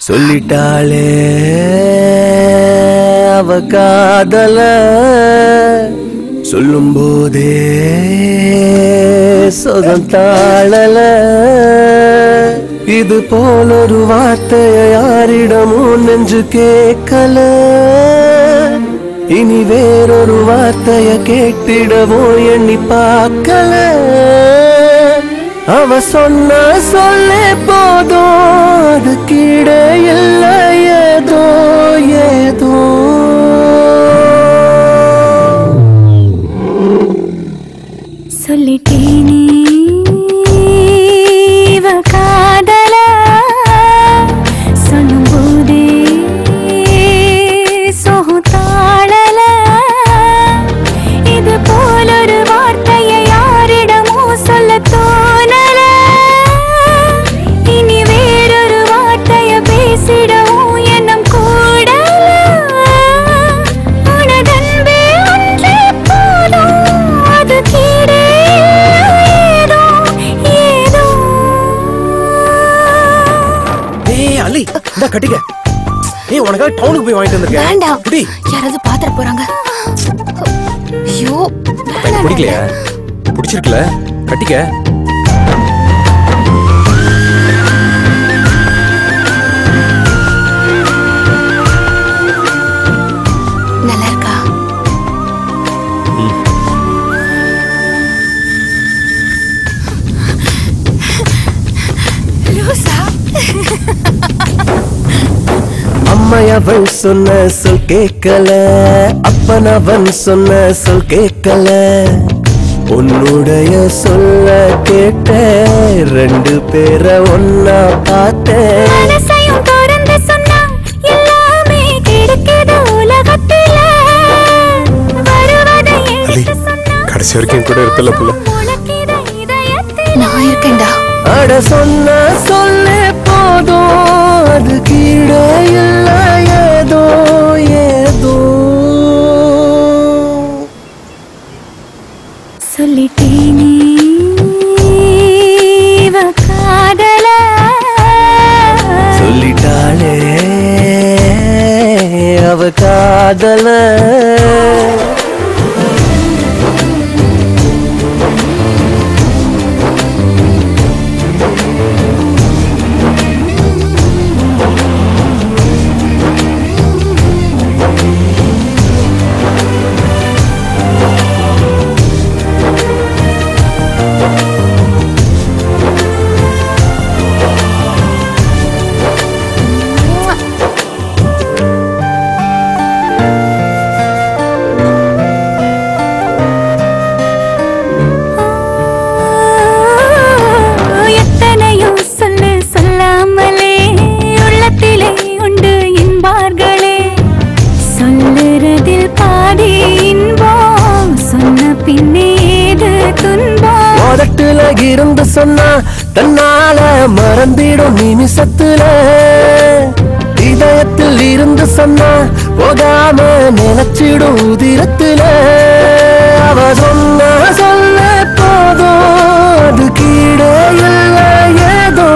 சொல்லிட்டாளே அவ காதல சொல்லும் போதே சொதம் தாழல இது போல ஒரு வார்த்தைய யாரிடமும் நெஞ்சு கேட்கல இனி வேறொரு வார்த்தைய கேட்டிடவும் எண்ணி பார்க்கல அவ சொன்ன சொல்லே போதும் அது கீழே இல்லை ஏதோ ஏதோ சொல்லிட்டேனே காதல சொல்லும் போதே சோதாளல இது போல ஒரு வார்த்தையை யாரிடமோ சொல்ல தோணல இனி வேறொரு வார்த்தைய பேசிடவும் எண்ணம் கூடல உனதன்பே ஒன்றே போதும் அது கீழே ஏதோ ஏதோ அலி இந்த கட்டிக்க உனக்காக டவுனுக்கு போய் வாங்கிட்டு வந்திருக்கேன் வேண்டாம் யாராவது பாத்திர போறாங்க ஐயோ பிடிக்கலையா பிடிச்சிருக்கல கட்டிக்க நல்லா இருக்கா லூசா அம்மையவன் சொன்ன சொல் கேட்கல அப்பனவன் சொன்ன சொல் கேட்கல உன்னுடைய சொல்ல கேட்ட ரெண்டு பேரை ஒன்னா பார்த்தேன் மனசையும் திறந்து சொன்னா எல்லாமே கிடைக்குது உலகத்துல வருவதை எடுத்து சொன்னா கடைசி வரைக்கும் கூட இருக்கல புள்ள நான் இருக்கேன்டா அட சொன்ன சொல்லே போதும் அது கீழே இல்லை ஏதோ ஏதோ சொல்லிட்டேனே காதல சொல்லிட்டாளே அவ காதல இருந்து சொன்னா தன்னால மறந்திடும் நிமிஷத்துல இதயத்தில் இருந்து சொன்னா போகாம நினைச்சிடும் உதிரத்துல அவ சொன்ன சொல்ல போதும் அது கீழே இல்லை ஏதோ